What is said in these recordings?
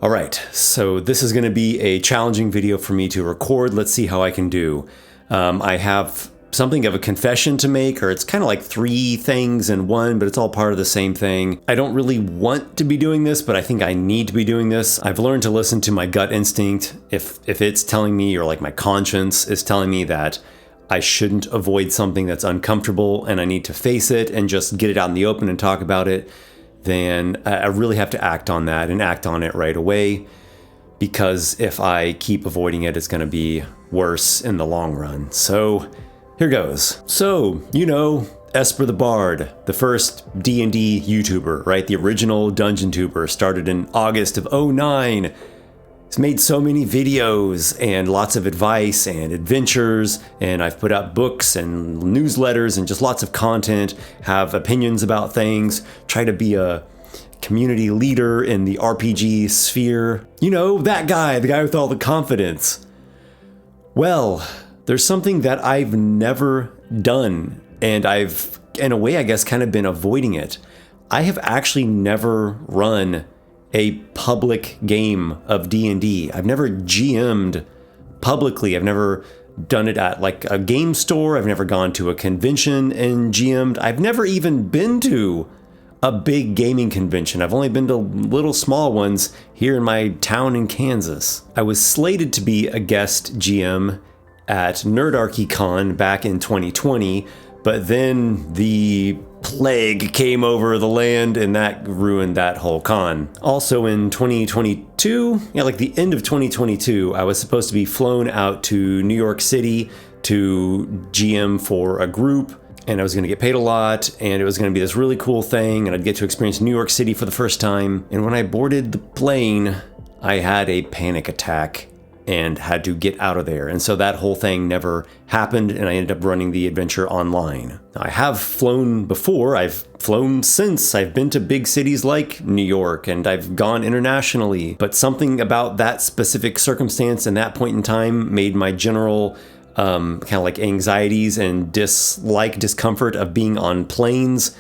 All right, so this is going to be a challenging video for me to record. Let's see how I can do. I have something of a confession to make, or it's kind of like three things in one, but it's all part of the same thing. I don't really want to be doing this, but I think I need to be doing this. I've learned to listen to my gut instinct. If it's telling me, or like my conscience is telling me that I shouldn't avoid something that's uncomfortable and I need to face it and just get it out in the open and talk about it, then I really have to act on that and act on it right away, because if I keep avoiding it, it's going to be worse in the long run. So here goes. So, you know, Esper the Bard, the first D&D YouTuber, right? The original Dungeon Tuber, started in August of 2009. He's made so many videos and lots of advice and adventures, and I've put out books and newsletters and just lots of content, have opinions about things, try to be a community leader in the RPG sphere. You know, that guy, the guy with all the confidence. Well, there's something that I've never done, and I've, in a way, I guess, kind of been avoiding it. I have actually never run a public game of D&D. I've never GM'd publicly. I've never done it at like a game store. I've never gone to a convention and GM'd. I've never even been to a big gaming convention. I've only been to little small ones here in my town in Kansas. I was slated to be a guest GM at NerdArchyCon back in 2020, but then the plague came over the land and that ruined that whole con. Also in 2022, like the end of 2022, I was supposed to be flown out to New York City to GM for a group, and I was going to get paid a lot, and it was going to be this really cool thing, and I'd get to experience New York City for the first time. And when I boarded the plane, I had a panic attack and had to get out of there. And so that whole thing never happened, and I ended up running the adventure online. Now, I have flown before. I've flown since. I've been to big cities like New York, and I've gone internationally. But something about that specific circumstance and that point in time made my general kind of like anxieties and discomfort of being on planes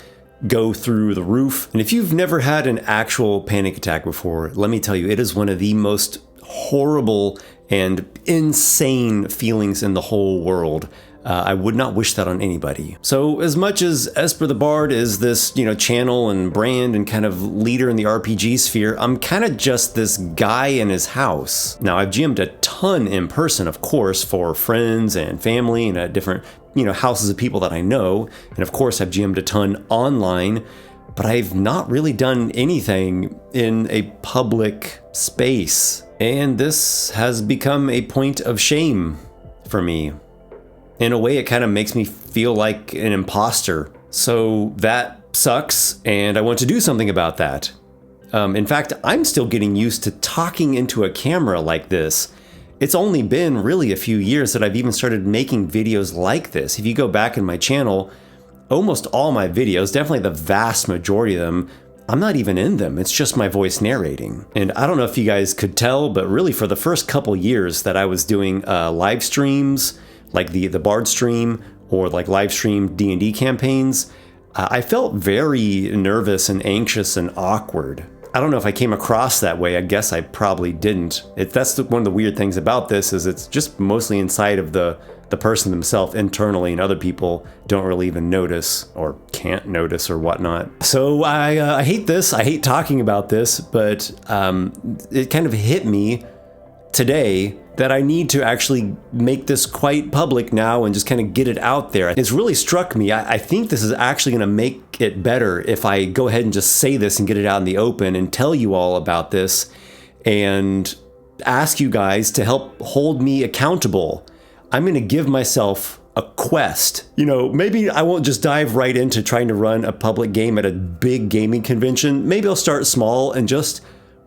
go through the roof. And if you've never had an actual panic attack before, let me tell you, it is one of the most horrible and insane feelings in the whole world. I would not wish that on anybody. So as much as Esper the Bard is this, channel and brand and kind of leader in the RPG sphere, I'm kind of just this guy in his house. Now, I've GM'd a ton in person, of course, for friends and family and at different, houses of people that I know. And of course, I've GM'd a ton online, but I've not really done anything in a public space. And this has become a point of shame for me. In a way, it kind of makes me feel like an imposter. So that sucks, and I want to do something about that. In fact, I'm still getting used to talking into a camera like this. It's only been really a few years that I've even started making videos like this. If you go back in my channel, almost all my videos, definitely the vast majority of them, I'm not even in them. It's just my voice narrating. And I don't know if you guys could tell, but really for the first couple years that I was doing live streams, like the Bard stream or like live stream D&D campaigns, I felt very nervous and anxious and awkward. I don't know if I came across that way. I guess I probably didn't. That's one of the weird things about this, is it's just mostly inside of the person themselves internally, and other people don't really even notice or can't notice or whatnot. So I hate this. I hate talking about this, but it kind of hit me today that I need to actually make this quite public now and just kind of get it out there. It's really struck me. I think this is actually going to make it better if I go ahead and just say this and get it out in the open and tell you all about this and ask you guys to help hold me accountable. I'm going to give myself a quest. Maybe I won't just dive right into trying to run a public game at a big gaming convention. Maybe I'll start small and just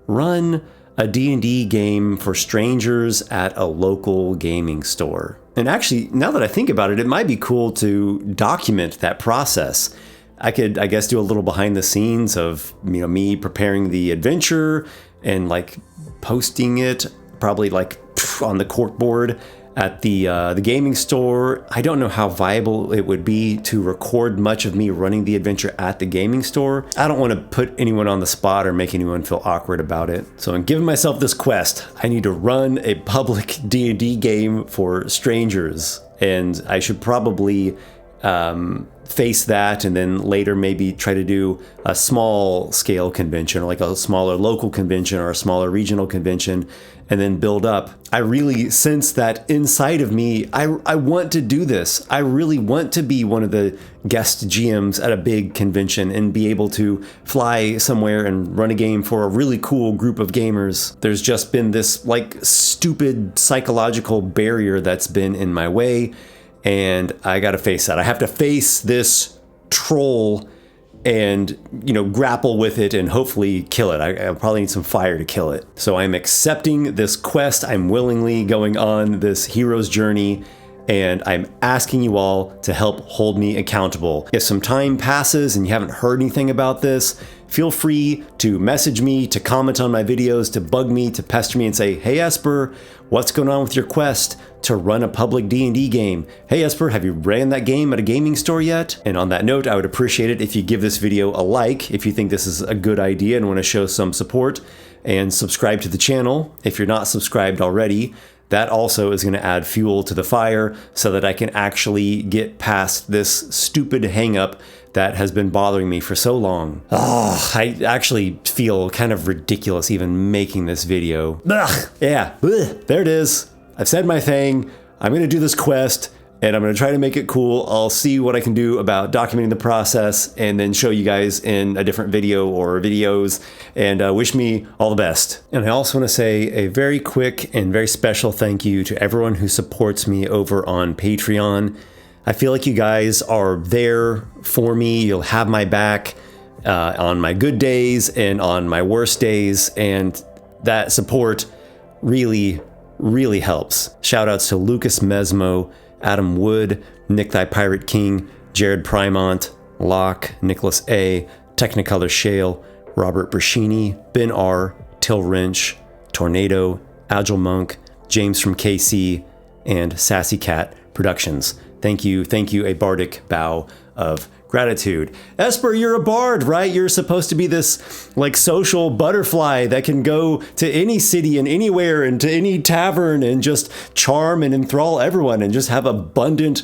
run a D&D game for strangers at a local gaming store. And actually, now that I think about it, it might be cool to document that process. I could, I guess, do a little behind the scenes of, me preparing the adventure and like posting it, probably like on the corkboard at the gaming store. I don't know how viable it would be to record much of me running the adventure at the gaming store. I don't want to put anyone on the spot or make anyone feel awkward about it. So I'm giving myself this quest. I need to run a public D&D game for strangers, and I should probably face that, and then later maybe try to do a small scale convention, or like a smaller local convention or a smaller regional convention, and then build up. I really sense that inside of me, I want to do this. I really want to be one of the guest GMs at a big convention and be able to fly somewhere and run a game for a really cool group of gamers. There's just been this like stupid psychological barrier that's been in my way, and I gotta face that. I have to face this troll and, you know, grapple with it and hopefully kill it. I probably need some fire to kill it. So I'm accepting this quest. I'm willingly going on this hero's journey, and I'm asking you all to help hold me accountable. If some time passes and you haven't heard anything about this, feel free to message me, to comment on my videos, to bug me, to pester me and say, hey Esper, what's going on with your quest to run a public D&D game? Hey Esper, have you ran that game at a gaming store yet? And on that note, I would appreciate it if you give this video a like if you think this is a good idea and want to show some support, and subscribe to the channel if you're not subscribed already. That also is going to add fuel to the fire so that I can actually get past this stupid hang-up that has been bothering me for so long. Oh, I actually feel kind of ridiculous even making this video. Ugh, yeah, ugh, there it is. I've said my thing. I'm going to do this quest, and I'm going to try to make it cool. I'll see what I can do about documenting the process and then show you guys in a different video or videos, and wish me all the best. And I also want to say a very quick and very special thank you to everyone who supports me over on Patreon. I feel like you guys are there for me. You'll have my back on my good days and on my worst days, and that support really helps. Shoutouts to Lucas Mesmo, Adam Wood, Nick Thy Pirate King, Jared Primont, Locke, Nicholas A, Technicolor Shale, Robert Brashini, Ben R, Till Wrench, Tornado, Agile Monk, James from KC, and Sassy Cat Productions. Thank you, a bardic bow of gratitude. Esper, you're a bard, right? You're supposed to be this like social butterfly that can go to any city and anywhere and to any tavern and just charm and enthrall everyone and just have abundant,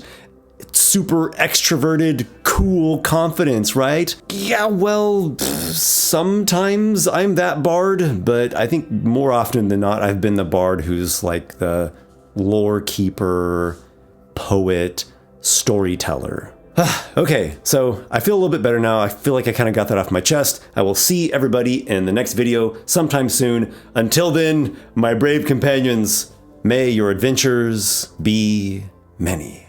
super extroverted, cool confidence, right? Yeah, well, sometimes I'm that bard, but I think more often than not, I've been the bard who's like the lore keeper, poet, storyteller. Okay, so I feel a little bit better now. I feel like I kind of got that off my chest. I will see everybody in the next video sometime soon. Until then, my brave companions, may your adventures be many.